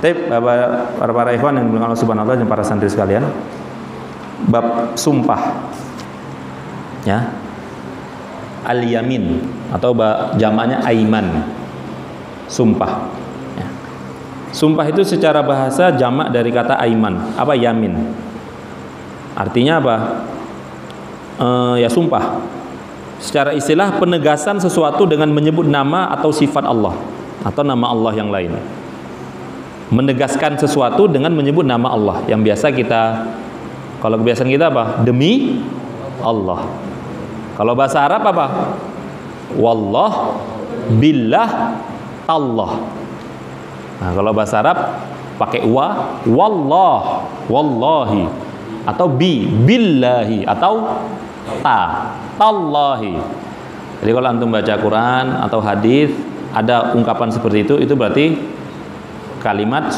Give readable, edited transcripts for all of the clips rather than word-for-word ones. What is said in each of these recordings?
Tapi para ikhwan yang dimuliakan Allah Subhanahu wa taala dan para santri sekalian, bab sumpah ya, al-yamin atau jamaknya aiman, sumpah ya. Sumpah itu secara bahasa jamak dari kata aiman, apa yamin, artinya apa? Ya sumpah. Secara istilah penegasan sesuatu dengan menyebut nama atau sifat Allah atau nama Allah yang lain. Menegaskan sesuatu dengan menyebut nama Allah, yang biasa kita, kalau kebiasaan kita apa? Demi Allah. Kalau bahasa Arab apa? Wallah, billah, Allah. Nah, kalau bahasa Arab pakai wallah, wallahi, atau billahi, atau tallahi. Jadi kalau antum baca Quran atau hadis ada ungkapan seperti itu berarti kalimat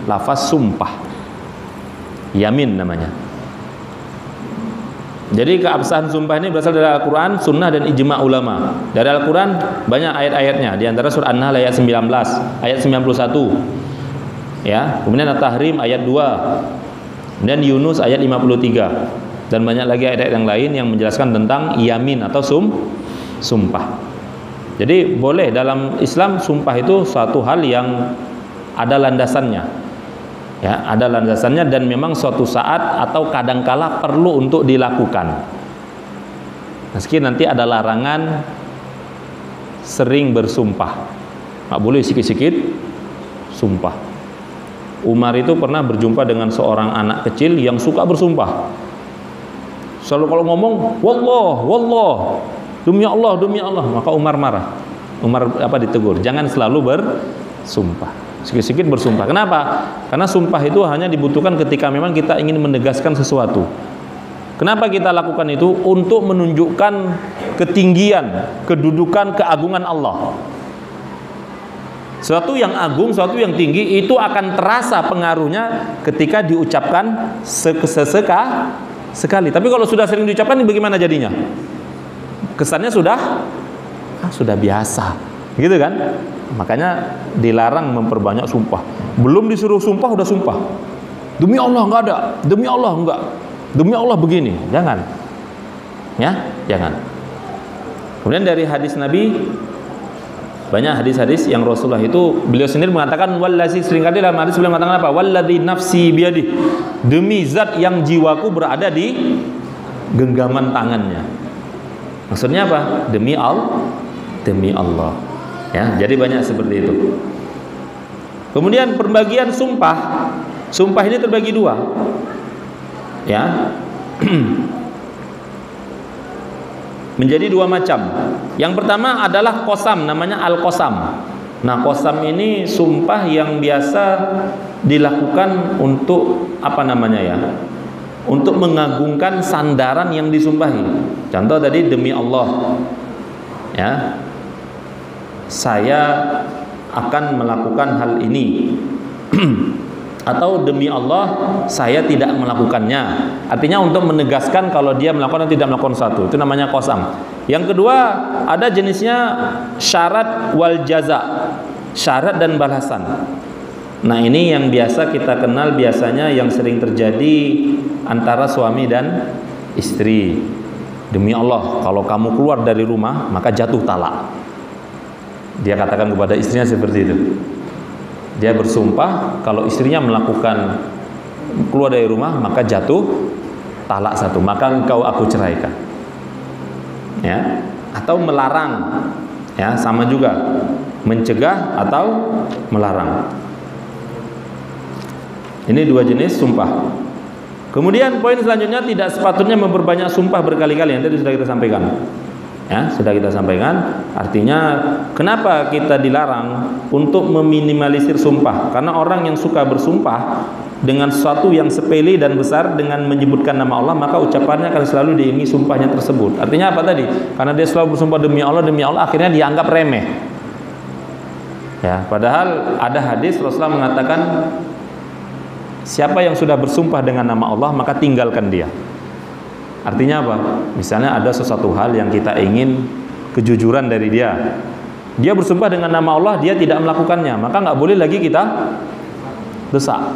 lafaz sumpah, yamin namanya. Jadi keabsahan sumpah ini berasal dari Al-Quran, Sunnah, dan ijma' ulama. Dari Al-Quran banyak ayat-ayatnya, di antara surah An-Nahl ayat 19, ayat 91 ya, kemudian At-Tahrim ayat 2, dan Yunus ayat 53, dan banyak lagi ayat-ayat yang lain yang menjelaskan tentang yamin atau sumpah. Jadi boleh dalam Islam sumpah itu suatu hal yang ada landasannya ya, ada landasannya, dan memang suatu saat atau kadangkala perlu untuk dilakukan, meski nanti ada larangan sering bersumpah, nggak boleh sikit-sikit sumpah. Umar itu pernah berjumpa dengan seorang anak kecil yang suka bersumpah, selalu kalau ngomong wallah, demi Allah, maka Umar marah. Umar ditegur, jangan selalu bersumpah, sikit-sikit bersumpah. Kenapa? Karena sumpah itu hanya dibutuhkan ketika memang kita ingin menegaskan sesuatu. Kenapa kita lakukan itu? Untuk menunjukkan ketinggian, kedudukan, keagungan Allah. Sesuatu yang agung, sesuatu yang tinggi itu akan terasa pengaruhnya ketika diucapkan sekali. Tapi kalau sudah sering diucapkan, bagaimana jadinya? Kesannya sudah biasa, gitu kan? Makanya dilarang memperbanyak sumpah. Belum disuruh sumpah udah sumpah. Demi Allah enggak ada, demi Allah enggak, demi Allah begini. Jangan. Ya, jangan. Kemudian dari hadis Nabi, banyak hadis-hadis yang Rasulullah itu beliau sendiri mengatakan wallazi, seringkali dalam hadis beliau mengatakan apa? Wallazi nafsi biyadih, demi zat yang jiwaku berada di genggaman tangannya. Maksudnya apa? Demi Allah. Ya, jadi banyak seperti itu. Kemudian pembagian sumpah. Sumpah ini terbagi dua. Ya. Menjadi dua macam. Yang pertama adalah qasam, namanya al-qasam. Nah, qasam ini sumpah yang biasa dilakukan untuk untuk mengagungkan sandaran yang disumpahi. Contoh tadi demi Allah. Ya. Saya akan melakukan hal ini. Atau demi Allah saya tidak melakukannya. Artinya untuk menegaskan kalau dia melakukan atau tidak melakukan sesuatu. Itu namanya qasam. Yang kedua, ada jenisnya syarat wal jaza, syarat dan balasan. Nah, ini yang biasa kita kenal, biasanya yang sering terjadi antara suami dan istri. Demi Allah, kalau kamu keluar dari rumah maka jatuh talak. Dia katakan kepada istrinya seperti itu. Dia bersumpah kalau istrinya melakukan keluar dari rumah maka jatuh talak satu, maka engkau aku ceraikan. Ya, atau melarang. Ya, sama juga. Mencegah atau melarang. Ini dua jenis sumpah. Kemudian poin selanjutnya, tidak sepatutnya memperbanyak sumpah berkali-kali. Yang tadi sudah kita sampaikan. Ya, sudah kita sampaikan. Artinya kenapa kita dilarang untuk meminimalisir sumpah? Karena orang yang suka bersumpah dengan sesuatu yang sepele dan besar dengan menyebutkan nama Allah, maka ucapannya akan selalu diiringi sumpahnya tersebut. Artinya apa tadi? Karena dia selalu bersumpah demi Allah, akhirnya dianggap remeh. Ya, padahal ada hadis Rasulullah mengatakan, siapa yang sudah bersumpah dengan nama Allah maka tinggalkan dia. Artinya apa? Misalnya ada sesuatu hal yang kita ingin kejujuran dari dia. Dia bersumpah dengan nama Allah, dia tidak melakukannya, maka nggak boleh lagi kita dosa.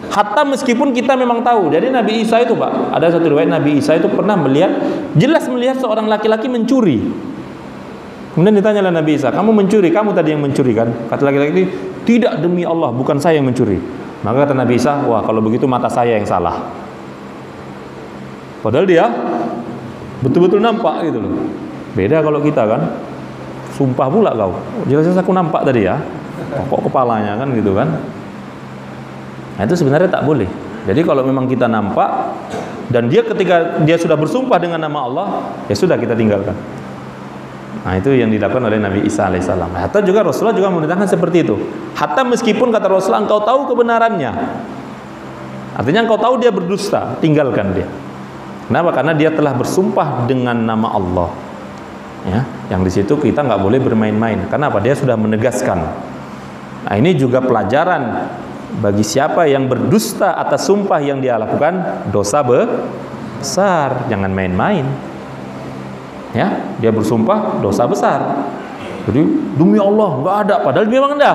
Hatta meskipun kita memang tahu. Jadi Nabi Isa itu, Pak, ada satu riwayat Nabi Isa itu pernah jelas melihat seorang laki-laki mencuri. Kemudian ditanyalah Nabi Isa, kamu mencuri? Kamu tadi yang mencuri kan? Kata laki-laki, tidak, demi Allah, bukan saya yang mencuri. Maka kata Nabi Isa, wah kalau begitu mata saya yang salah. Padahal dia betul-betul nampak gitu loh. Beda kalau kita kan, sumpah pula kau, jelas-jelas aku nampak tadi ya, pokok kepalanya kan gitu kan. Nah itu sebenarnya tak boleh. Jadi kalau memang kita nampak dan ketika dia sudah bersumpah dengan nama Allah, ya sudah kita tinggalkan. Nah itu yang dilakukan oleh Nabi Isa alaihissalam. Hatta juga Rasulullah juga memerintahkan seperti itu. Hatta meskipun kata Rasulullah engkau tahu kebenarannya, artinya engkau tahu dia berdusta, tinggalkan dia. Kenapa? Karena dia telah bersumpah dengan nama Allah. Ya, yang di situ kita nggak boleh bermain-main. Kenapa? Dia sudah menegaskan. Nah ini juga pelajaran bagi siapa yang berdusta atas sumpah yang dia lakukan, dosa besar, jangan main-main. Ya, dia bersumpah dosa besar. Jadi demi Allah nggak ada, padahal memang ada.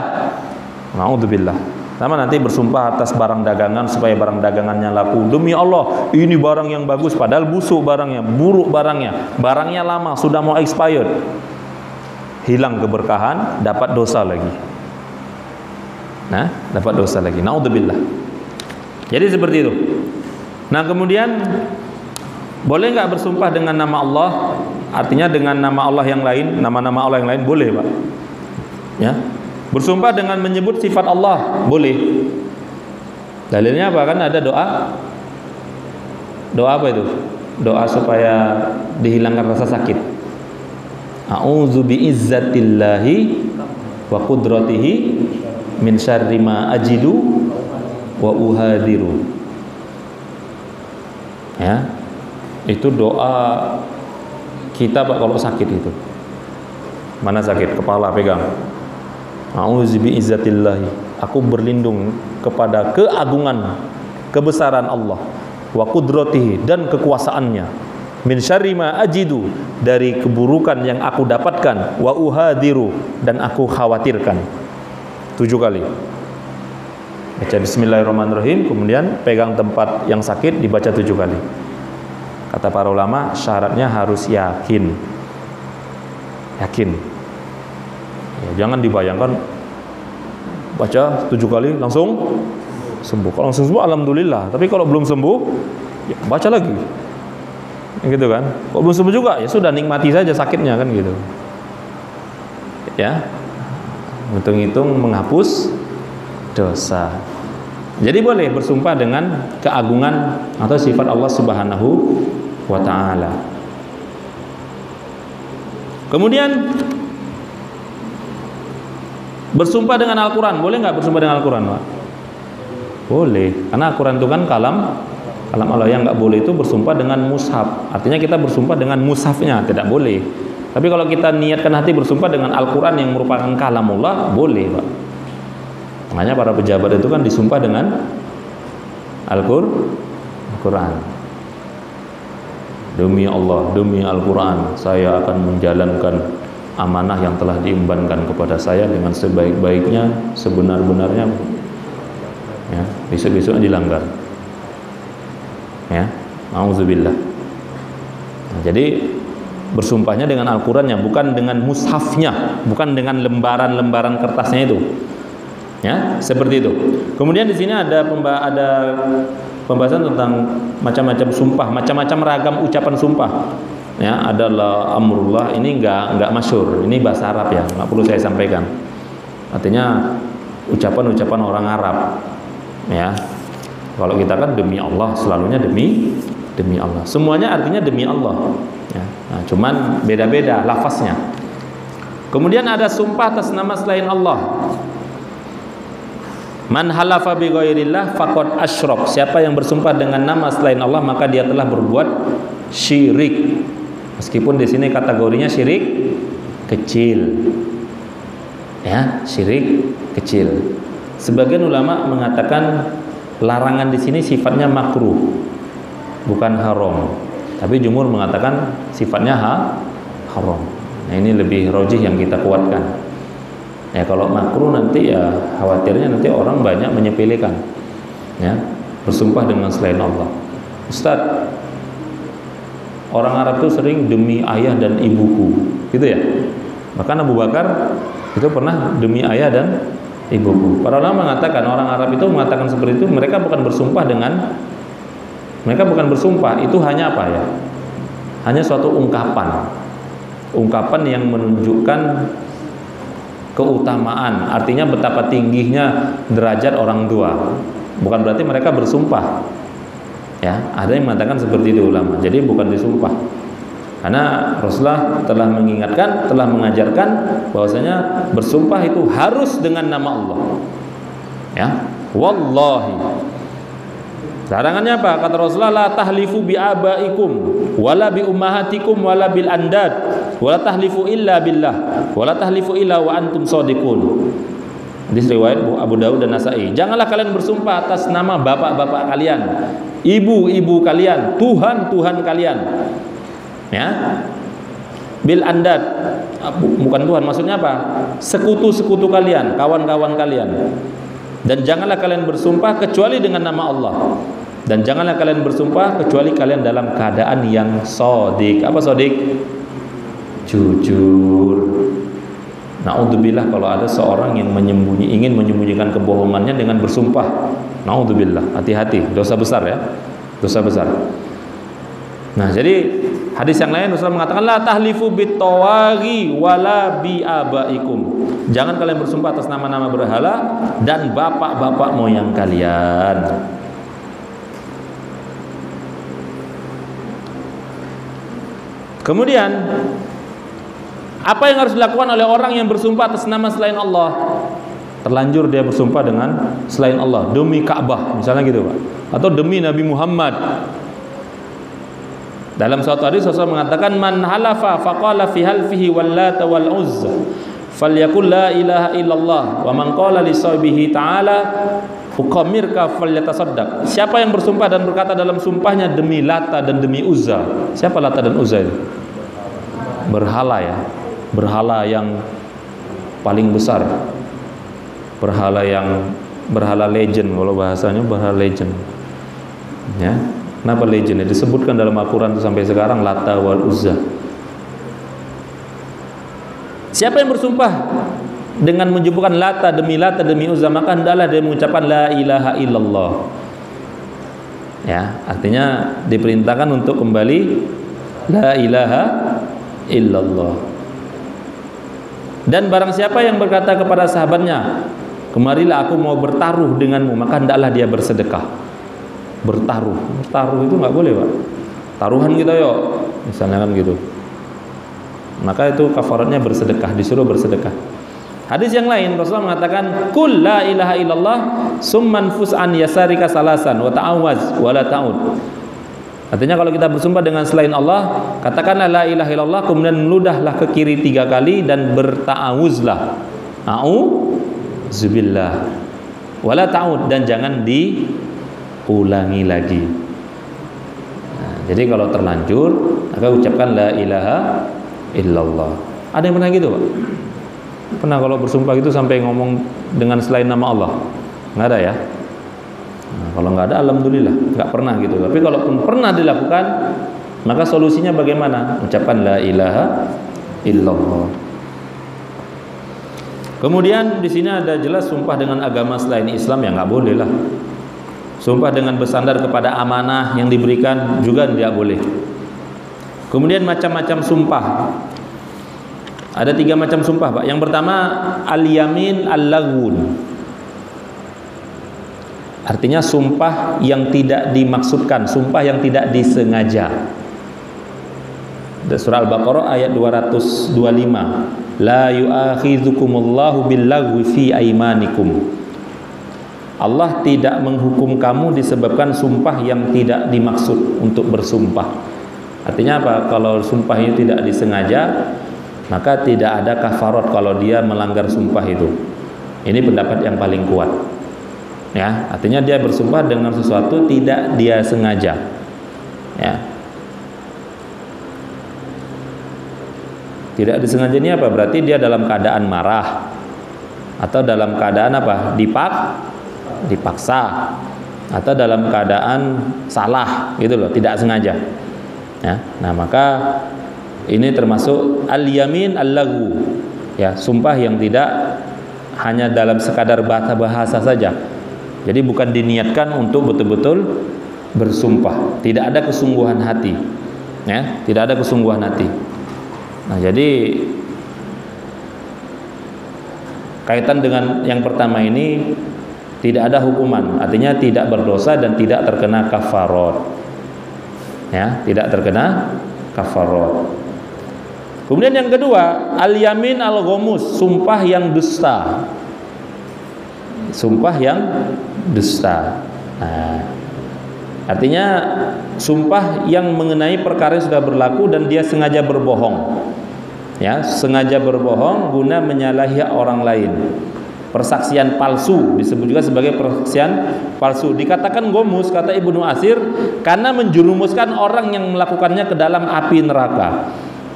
Naudzubillah. Sama nanti bersumpah atas barang dagangan supaya barang dagangannya laku. Demi Allah, ini barang yang bagus, padahal busuk barangnya, buruk barangnya lama, sudah mau expired. Hilang keberkahan, dapat dosa lagi. Nah, dapat dosa lagi. Naudzubillah. Jadi seperti itu. Nah, kemudian boleh nggak bersumpah dengan nama Allah? Artinya dengan nama Allah yang lain, nama-nama Allah yang lain boleh, Pak. Ya. Bersumpah dengan menyebut sifat Allah boleh. Dalilnya apa? Kan ada doa. Doa apa itu? Doa supaya dihilangkan rasa sakit. A'udzu bi'izzatillahi wa qudratihi min syarri ma ajidu wa uhadiru. Ya. Itu doa kita, Pak, kalau sakit itu. Mana sakit? Kepala pegang. A'udzu bi'izzatillahi. Aku berlindung kepada keagungan, kebesaran Allah, wa qudratihi, dan kekuasaannya, min syarri ma ajidu, dari keburukan yang aku dapatkan, wa uhadiru, dan aku khawatirkan. 7 kali. Baca bismillahirrahmanirrahim, kemudian pegang tempat yang sakit, dibaca 7 kali. Kata para ulama, syaratnya harus yakin. Yakin. Ya, jangan dibayangkan baca 7 kali langsung sembuh. Kalau langsung sembuh alhamdulillah, tapi kalau belum sembuh ya baca lagi. Gitu kan. Kalau belum sembuh juga ya sudah, nikmati saja sakitnya kan gitu. Ya. Hitung-hitung menghapus dosa. Jadi boleh bersumpah dengan keagungan atau sifat Allah Subhanahu wa ta'ala. Kemudian bersumpah dengan Al-Quran. Boleh nggak bersumpah dengan Al-Quran, Pak? Boleh, karena Al-Quran itu kan kalam Allah. Yang nggak boleh itu bersumpah dengan mushaf. Artinya kita bersumpah dengan mushafnya, tidak boleh. Tapi kalau kita niatkan hati bersumpah dengan Al-Quran yang merupakan kalamullah, boleh, Pak. Makanya para pejabat itu kan disumpah dengan Al-Quran. Demi Allah, demi Al-Quran, saya akan menjalankan amanah yang telah diembankan kepada saya dengan sebaik-baiknya, sebenar-benarnya. Ya, besok-besok dilanggar. Ya, auzubillah. Nah, jadi bersumpahnya dengan Al-Qurannya, bukan dengan mushafnya, bukan dengan lembaran-lembaran kertasnya itu. Ya, seperti itu. Kemudian di sini ada pembahasan tentang macam-macam sumpah, macam-macam ragam ucapan sumpah. Ya, adalah amrullah, ini enggak masyhur. Ini bahasa Arab ya, enggak perlu saya sampaikan. Artinya ucapan-ucapan orang Arab. Ya. Kalau kita kan demi Allah, selalunya demi Allah. Semuanya artinya demi Allah. Ya. Nah, cuman beda-beda lafaznya. Kemudian ada sumpah atas nama selain Allah. Man halafa bi ghairillah faqad asyrak. Siapa yang bersumpah dengan nama selain Allah, maka dia telah berbuat syirik. Meskipun di sini kategorinya syirik kecil. Ya, syirik kecil. Sebagian ulama mengatakan larangan di sini sifatnya makruh, bukan haram. Tapi jumhur mengatakan sifatnya haram. Nah, ini lebih rojih yang kita kuatkan. Ya kalau makruh nanti ya khawatirnya nanti orang banyak menyepelekan, ya, bersumpah dengan selain Allah. Ustaz, orang Arab itu sering demi ayah dan ibuku, gitu ya. Bahkan Abu Bakar itu pernah demi ayah dan ibuku. Para ulama mengatakan orang Arab itu mengatakan seperti itu, mereka bukan bersumpah, itu hanya apa ya? Hanya suatu ungkapan yang menunjukkan keutamaan, artinya betapa tingginya derajat orang tua. Bukan berarti mereka bersumpah. Ya, ada yang mengatakan seperti itu ulama. Jadi bukan disumpah. Karena Rasulullah telah mengingatkan, telah mengajarkan bahwasanya bersumpah itu harus dengan nama Allah. Ya, wallahi. Larangannya apa? Kata Rasulullah, la tahlifu bi abaikum wala bi ummahatikum wala bil andad wala tahlifu illa billah wala tahlifu illa wa antum shadiqun. Hadis riwayat Abu Dawud dan Nasai. Janganlah kalian bersumpah atas nama bapak-bapak kalian, ibu-ibu kalian, Tuhan-Tuhan kalian. Ya. Bil andad, bukan Tuhan, maksudnya apa? Sekutu-sekutu kalian, kawan-kawan kalian. Dan janganlah kalian bersumpah kecuali dengan nama Allah. Dan janganlah kalian bersumpah kecuali kalian dalam keadaan yang shadiq. Apa shadiq? Jujur. Naudzubillah kalau ada seorang yang ingin menyembunyikan kebohongannya dengan bersumpah. Naudzubillah, hati-hati, dosa besar ya. Dosa besar. Nah, jadi hadis yang lain Rasulullah mengatakan la tahlifu bitawaghi wala bi abaikum. Jangan kalian bersumpah atas nama-nama berhala dan bapak-bapak moyang kalian. Kemudian apa yang harus dilakukan oleh orang yang bersumpah atas nama selain Allah? Terlanjur dia bersumpah dengan selain Allah, demi Ka'bah misalnya gitu, Pak. Atau demi Nabi Muhammad. Dalam suatu hadis Rasulullah mengatakan man halafa faqala fi halfihi wallata wal uzza falyakul la ilaha illallah wa man qala li sahibihi ta'ala uqamirka falyatasaddaq. Siapa yang bersumpah dan berkata dalam sumpahnya demi Lata dan demi Uzza. Siapa Lata dan Uzza itu? Berhala ya. Berhala yang paling besar. Berhala legend, kalau bahasanya berhala legend. Ya. Kenapa legend? Disebutkan dalam Al-Quran sampai sekarang Lata wal Uzza. Siapa yang bersumpah dengan menyebutkan Lata demi Uzza, maka hendaklah dia mengucapkan la ilaha illallah. Ya, artinya diperintahkan untuk kembali la ilaha illallah. Dan barang siapa yang berkata kepada sahabatnya, kemarilah aku mau bertaruh denganmu, maka hendaklah dia bersedekah. Bertaruh itu nggak boleh, Pak. Taruhan kita yuk, misalnya kan gitu. Maka itu kafaratnya bersedekah, disuruh bersedekah. Hadis yang lain Rasulullah mengatakan kul la ilaha illallah summan fus an yasarika salasan wa ta'awaz wa la ta'ud. Artinya kalau kita bersumpah dengan selain Allah, katakanlah la ilaha illallah, kemudian meludahlah ke kiri 3 kali dan berta'awuzlah. A'udzubillah wa la ta'ud, dan jangan diulangi lagi. Nah, jadi kalau terlanjur maka ucapkan la ilaha illallah. Ada yang pernah gitu, Pak? Pernah kalau bersumpah gitu sampai ngomong dengan selain nama Allah? Nggak ada ya? Nah, kalau nggak ada, alhamdulillah, nggak pernah gitu. Tapi kalaupun pernah dilakukan, maka solusinya bagaimana? Ucapkan la ilaha illallah. Kemudian di sini ada jelas sumpah dengan agama selain Islam, ya nggak boleh lah. Sumpah dengan bersandar kepada amanah yang diberikan juga tidak boleh. Kemudian macam-macam sumpah. Ada 3 macam sumpah, Pak. Yang pertama al-yamin al-laghun. Artinya sumpah yang tidak dimaksudkan, sumpah yang tidak disengaja. Surah Al-Baqarah ayat 225. La yu'akhidzukumullahu bil-laghwi fi aimanikum. Allah tidak menghukum kamu disebabkan sumpah yang tidak dimaksud untuk bersumpah. Artinya apa? Kalau sumpah itu tidak disengaja, maka tidak ada kafarat kalau dia melanggar sumpah itu. Ini pendapat yang paling kuat. Ya, artinya dia bersumpah dengan sesuatu tidak dia sengaja. Ya. Tidak disengaja ini apa? Berarti dia dalam keadaan marah. atau dalam keadaan apa? Dipaksa, atau dalam keadaan salah gitu loh, tidak sengaja. Ya. Nah, maka ini termasuk al-yamin al-laghu. Ya, sumpah yang tidak hanya dalam sekadar bahasa saja. Jadi bukan diniatkan untuk betul-betul bersumpah, tidak ada kesungguhan hati. Ya, tidak ada kesungguhan hati. Nah, jadi kaitan dengan yang pertama ini tidak ada hukuman, artinya tidak berdosa dan tidak terkena kafarat. Ya, tidak terkena kafarat. Kemudian yang kedua, al-yamin al-ghamus, sumpah yang dusta. Sumpah yang dusta. Nah, artinya sumpah yang mengenai perkara yang sudah berlaku dan dia sengaja berbohong. Ya, sengaja berbohong guna menyalahi orang lain. Persaksian palsu disebut juga sebagai persaksian palsu. Dikatakan gomus, kata Ibnu Atsir, karena menjerumuskan orang yang melakukannya ke dalam api neraka.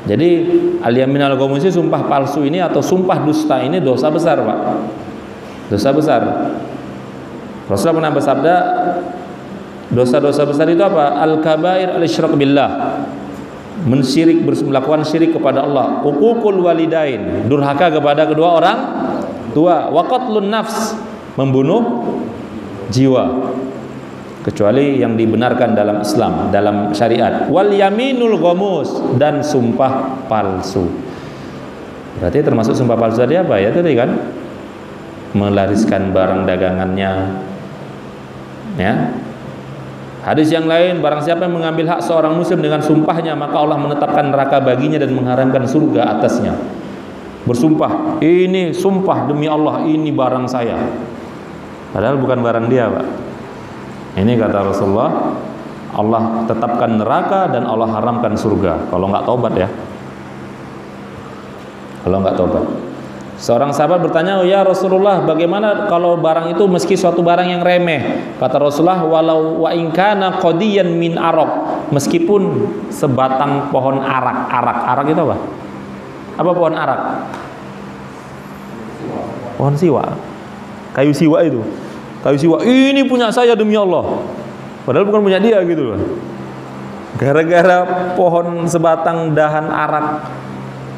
Jadi al-yamin al-ghamus, sumpah palsu ini atau sumpah dusta ini dosa besar, Pak. Dosa besar. Rasulullah pernah bersabda, dosa-dosa besar itu apa? Al-kabair al-isyrak billah, mensyirik, melakukan syirik kepada Allah. Uququl walidain, durhaka kepada kedua orang tua. Wa qatlun nafs, membunuh jiwa, kecuali yang dibenarkan dalam Islam, dalam syariat. Wal yaminul ghamus, dan sumpah palsu. Berarti termasuk sumpah palsu tadi apa ya tadi kan? Melariskan barang dagangannya. Ya. Hadis yang lain, barang siapa yang mengambil hak seorang muslim dengan sumpahnya, maka Allah menetapkan neraka baginya dan mengharamkan surga atasnya. Bersumpah, ini sumpah demi Allah, ini barang saya. Padahal bukan barang dia, Pak. Ini kata Rasulullah, Allah tetapkan neraka dan Allah haramkan surga kalau nggak taubat ya. Kalau nggak taubat. Seorang sahabat bertanya, "Oh ya Rasulullah, bagaimana kalau barang itu meski suatu barang yang remeh?" Kata Rasulullah, "Walau wa in kana qadiyan min araq." Meskipun sebatang pohon arak. Arak itu apa? Apa pohon arak? Pohon siwa. Kayu siwa itu. Kayu siwa, ini punya saya demi Allah. Padahal bukan punya dia gitu loh. Gara-gara pohon sebatang dahan arak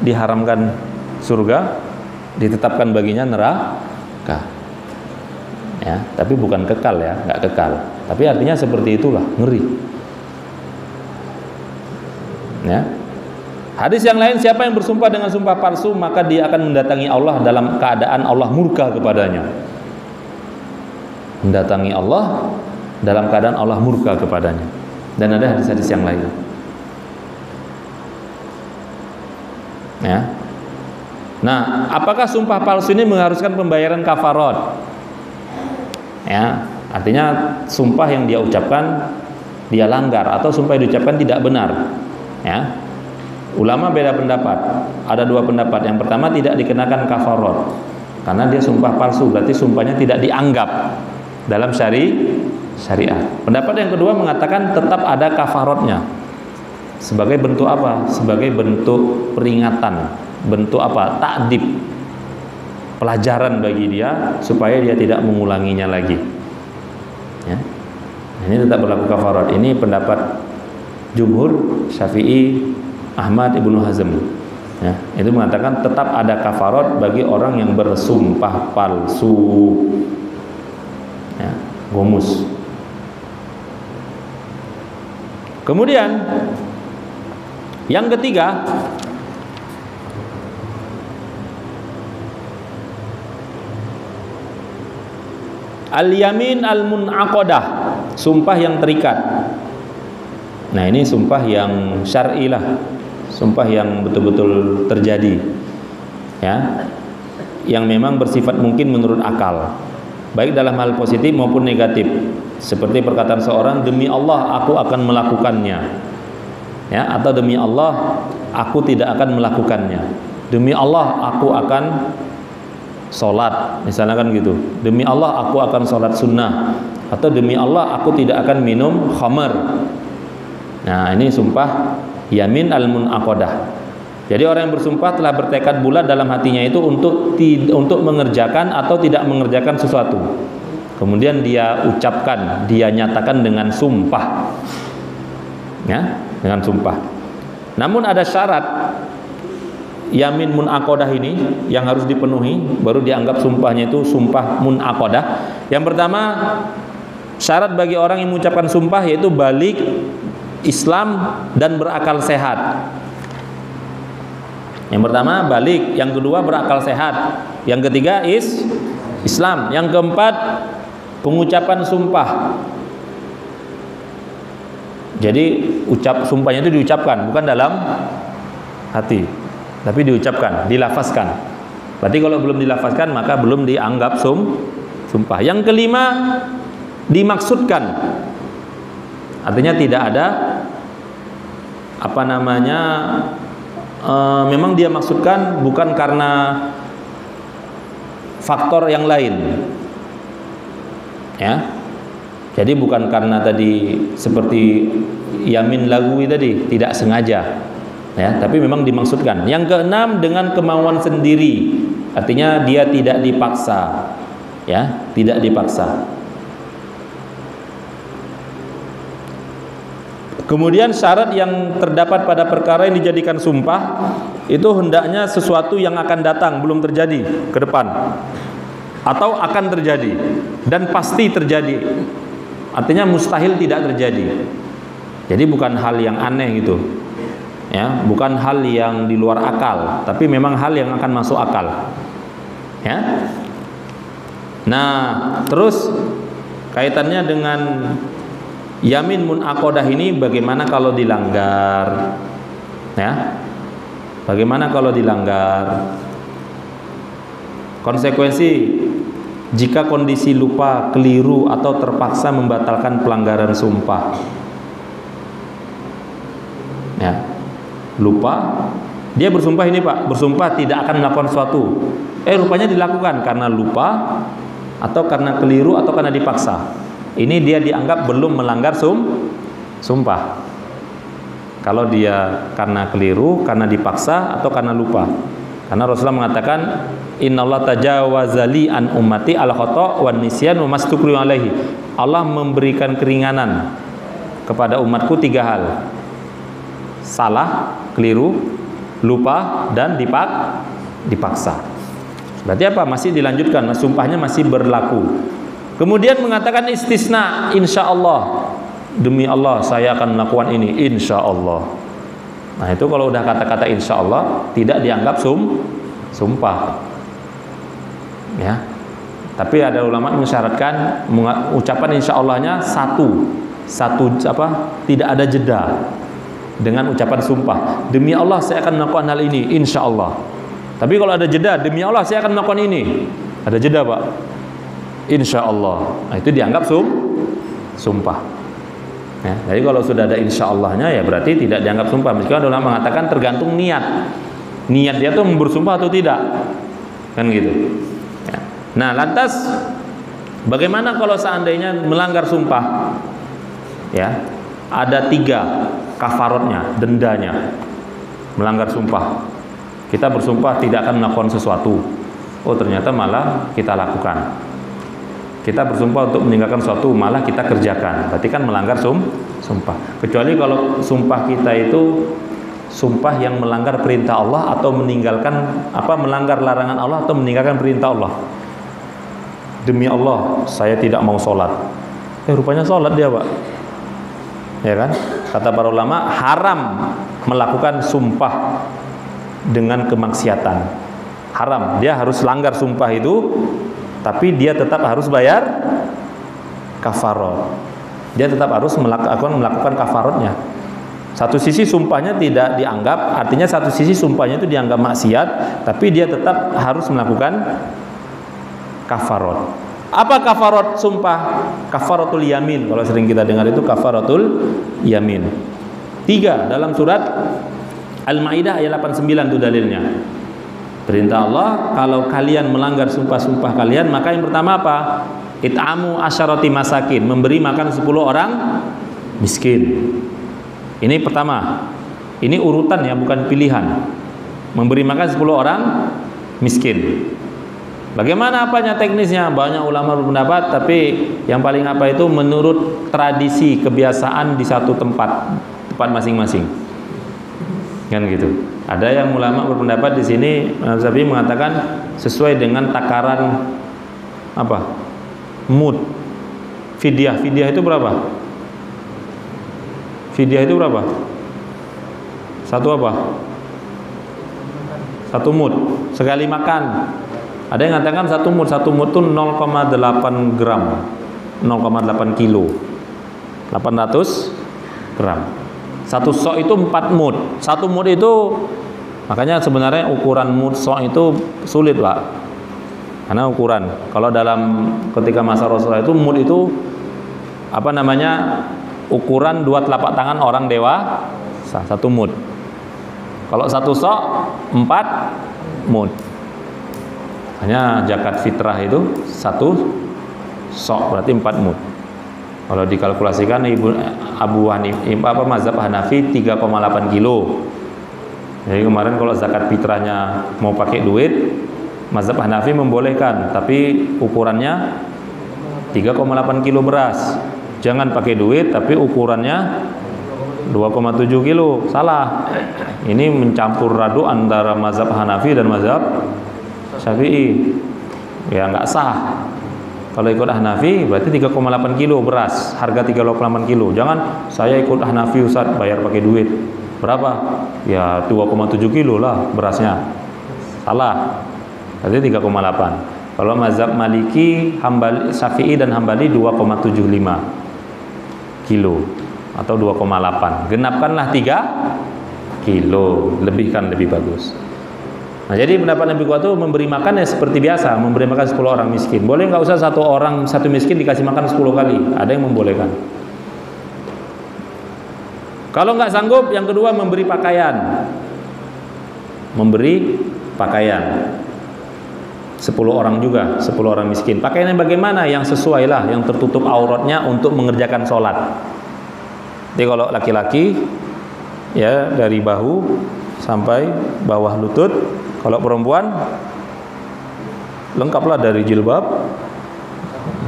diharamkan surga, ditetapkan baginya neraka. Ya, tapi bukan kekal ya, nggak kekal. Tapi artinya seperti itulah, ngeri. Ya. Hadis yang lain, siapa yang bersumpah dengan sumpah palsu, maka dia akan mendatangi Allah dalam keadaan Allah murka kepadanya. Mendatangi Allah dalam keadaan Allah murka kepadanya. Dan ada hadis-hadis yang lain. Ya. Nah, apakah sumpah palsu ini mengharuskan pembayaran kafarat? Ya, artinya sumpah yang dia ucapkan dia langgar atau sumpah yang diucapkan tidak benar. Ya. Ulama beda pendapat. Ada dua pendapat. Yang pertama, tidak dikenakan kafarat karena dia sumpah palsu, berarti sumpahnya tidak dianggap dalam syariat. Pendapat yang kedua mengatakan tetap ada kafaratnya. Sebagai bentuk apa? Sebagai bentuk peringatan, bentuk apa? Ta'dib, pelajaran bagi dia supaya dia tidak mengulanginya lagi. Ya. Ini tetap berlaku kafarat. Ini pendapat jumhur, Syafi'i, Ahmad, Ibnu Hazm. Ya, itu mengatakan tetap ada kafarat bagi orang yang bersumpah palsu. Ya, gomus. Kemudian yang ketiga, al-yamin al-munaqadah, sumpah yang terikat. Nah, ini sumpah yang syar'i lah, sumpah yang betul-betul terjadi, ya, yang memang bersifat mungkin menurut akal, baik dalam hal positif maupun negatif. Seperti perkataan seorang, demi Allah aku akan melakukannya, ya, atau demi Allah aku tidak akan melakukannya, demi Allah aku akan sholat, misalnya kan gitu, demi Allah aku akan sholat sunnah, atau demi Allah aku tidak akan minum khamar. Nah, ini sumpah yamin al-munaqadah. Jadi orang yang bersumpah telah bertekad bulat dalam hatinya itu untuk mengerjakan atau tidak mengerjakan sesuatu. Kemudian dia ucapkan, dia nyatakan dengan sumpah. Ya, dengan sumpah. Namun ada syarat yamin munaqadah ini yang harus dipenuhi baru dianggap sumpahnya itu sumpah munaqadah. Yang pertama, syarat bagi orang yang mengucapkan sumpah yaitu balik, Islam, dan berakal sehat. Yang pertama balik, yang kedua berakal sehat, yang ketiga Islam, yang keempat pengucapan sumpah. Jadi sumpahnya itu diucapkan, bukan dalam hati, tapi diucapkan, dilafazkan. Berarti kalau belum dilafazkan maka belum dianggap sumpah. Yang kelima dimaksudkan, artinya tidak ada memang dia maksudkan bukan karena faktor yang lain, ya. Jadi bukan karena tadi seperti yamin lagwi tadi tidak sengaja, ya, tapi memang dimaksudkan. Yang keenam dengan kemauan sendiri, artinya dia tidak dipaksa, ya, tidak dipaksa. Kemudian syarat yang terdapat pada perkara yang dijadikan sumpah itu hendaknya sesuatu yang akan datang, belum terjadi ke depan, atau akan terjadi dan pasti terjadi. Artinya mustahil tidak terjadi. Jadi bukan hal yang aneh gitu, ya, bukan hal yang di luar akal, tapi memang hal yang akan masuk akal, ya. Nah, terus kaitannya dengan yamin munaqadah ini bagaimana kalau dilanggar, ya? Bagaimana kalau dilanggar? Konsekuensi jika kondisi lupa, keliru atau terpaksa membatalkan pelanggaran sumpah. Ya. Lupa, dia bersumpah ini Pak, bersumpah tidak akan melakukan sesuatu. Rupanya dilakukan karena lupa atau karena keliru atau karena dipaksa. Ini dia dianggap belum melanggar sumpah. Kalau dia karena keliru, karena dipaksa, atau karena lupa. Karena Rasulullah mengatakan, Innallaha tajawaza li an ummati al khata' wan nisyan wa mastukrihu alaihi. Allah memberikan keringanan kepada umatku 3 hal. Salah, keliru, lupa, dan dipaksa. Berarti apa? Masih dilanjutkan, sumpahnya masih berlaku. Kemudian mengatakan istisna, insya Allah, demi Allah saya akan melakukan ini, insya Allah. Nah itu kalau udah kata-kata insya Allah tidak dianggap sumpah, ya. Tapi ada ulama mensyaratkan ucapan insya Allahnya satu tidak ada jeda dengan ucapan sumpah. Demi Allah saya akan melakukan hal ini, insya Allah. Tapi kalau ada jeda, demi Allah saya akan melakukan ini, ada jeda Pak, insya Allah. Nah itu dianggap sumpah. Ya, jadi kalau sudah ada insya Allahnya ya berarti tidak dianggap sumpah. Meskipun ada ulama mengatakan tergantung niat dia tuh bersumpah atau tidak, kan gitu. Ya. Nah lantas bagaimana kalau seandainya melanggar sumpah? Ya, ada 3 kafaratnya, dendanya. Melanggar sumpah, kita bersumpah tidak akan melakukan sesuatu, ternyata malah kita lakukan. Kita bersumpah untuk meninggalkan sesuatu, malah kita kerjakan. Berarti kan melanggar sumpah. Kecuali kalau sumpah kita itu sumpah yang melanggar perintah Allah atau melanggar larangan Allah atau meninggalkan perintah Allah. Demi Allah, saya tidak mau sholat. Rupanya sholat dia Pak. Ya kan? Kata para ulama, haram melakukan sumpah dengan kemaksiatan. Haram. Dia harus langgar sumpah itu, tapi dia tetap harus bayar kafarat. Dia tetap harus melakukan kafaratnya. Satu sisi sumpahnya tidak dianggap, artinya satu sisi sumpahnya itu dianggap maksiat, tapi dia tetap harus melakukan kafarat. Apa kafarat sumpah? Kafaratul yamin. Kalau sering kita dengar itu kafaratul yamin. 3 dalam surat Al-Maidah ayat 89 itu dalilnya. Perintah Allah, kalau kalian melanggar sumpah-sumpah kalian, maka yang pertama apa? It'amu asyarati masakin, memberi makan 10 orang miskin. Ini pertama. Ini urutan ya, bukan pilihan. memberi makan 10 orang miskin. Bagaimana apanya teknisnya? Banyak ulama berpendapat, tapi yang paling apa itu menurut tradisi kebiasaan di satu tempat masing-masing. Kan gitu. Ada yang ulama berpendapat di sini Syafi'i mengatakan sesuai dengan takaran apa? Mud. Fidyah itu berapa? Fidyah itu berapa? Satu apa? Satu mud sekali makan. Ada yang mengatakan satu mud itu 0,8 gram, 0,8 kilo, 800 gram. Satu sok itu 4 mud. Satu mud itu, makanya sebenarnya ukuran mud sok itu sulit, Pak. Karena ukuran, kalau dalam ketika masa Rasulullah itu mud itu apa namanya? Ukuran 2 telapak tangan orang dewasa, satu mud. Kalau satu sok 4 mud. Hanya zakat fitrah itu satu sok berarti 4 mud. Kalau dikalkulasikan Abu Hanifah mazhab Hanafi 3,8 kilo. Jadi kemarin kalau zakat fitrahnya mau pakai duit, mazhab Hanafi membolehkan, tapi ukurannya 3,8 kilo beras. Jangan pakai duit, tapi ukurannya 2,7 kilo. Salah. Ini mencampur aduk antara mazhab Hanafi dan mazhab Syafi'i. Ya nggak sah. Kalau ikut Hanafi berarti 3,8 kilo beras, harga 3,8 kilo. Jangan saya ikut Hanafi Ustaz bayar pakai duit. Berapa? Ya 2,7 kilo lah berasnya. Salah. Berarti 3,8. Kalau mazhab Maliki, Syafi'i dan Hambali 2,75 kilo atau 2,8. Genapkanlah 3 kilo, lebihkan lebih bagus. Nah, jadi pendapat Nabi kuat itu memberi makan ya seperti biasa, memberi makan 10 orang miskin. Boleh nggak usah satu orang satu miskin dikasih makan 10 kali? Ada yang membolehkan. Kalau nggak sanggup, yang kedua memberi pakaian. Memberi pakaian 10 orang juga, 10 orang miskin. Pakaiannya bagaimana? Yang sesuai lah, yang tertutup auratnya untuk mengerjakan sholat. Jadi kalau laki-laki ya dari bahu sampai bawah lutut. Kalau perempuan lengkaplah dari jilbab,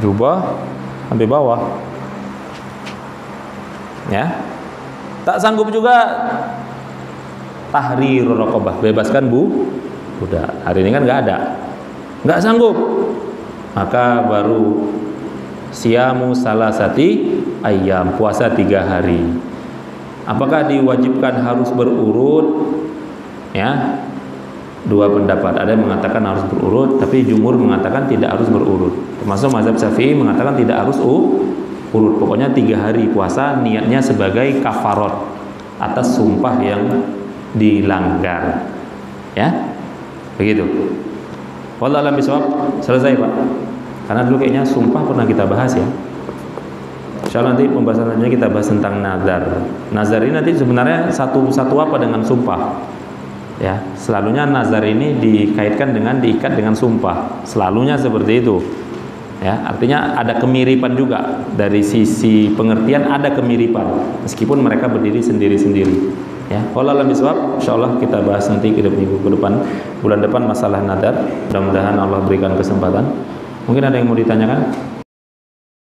jubah sampai bawah. Ya. Tak sanggup juga tahrir raqabah, bebaskan budak. Hari ini kan nggak ada. Nggak sanggup. Maka baru siyamu salasati ayyam, puasa 3 hari. Apakah diwajibkan harus berurut? Ya. Dua pendapat, ada yang mengatakan harus berurut, tapi jumhur mengatakan tidak harus berurut. Termasuk mazhab Syafi'i mengatakan tidak harus urut. Pokoknya 3 hari puasa, niatnya sebagai kafarat atas sumpah yang dilanggar. Ya, begitu. Wallahu a'lam bishawab. Selesai, Pak. Karena dulu kayaknya sumpah pernah kita bahas ya. Insyaallah nanti pembahasannya kita bahas tentang nazar. Nazar ini nanti sebenarnya satu apa dengan sumpah. Ya, selalunya nazar ini diikat dengan sumpah. Selalunya seperti itu. Ya, artinya ada kemiripan juga dari sisi pengertian, ada kemiripan meskipun mereka berdiri sendiri-sendiri. Ya, wallahu a'lam bishawab. Insyaallah kita bahas nanti minggu ke depan, bulan depan masalah nazar. Mudah-mudahan Allah berikan kesempatan. Mungkin ada yang mau ditanyakan?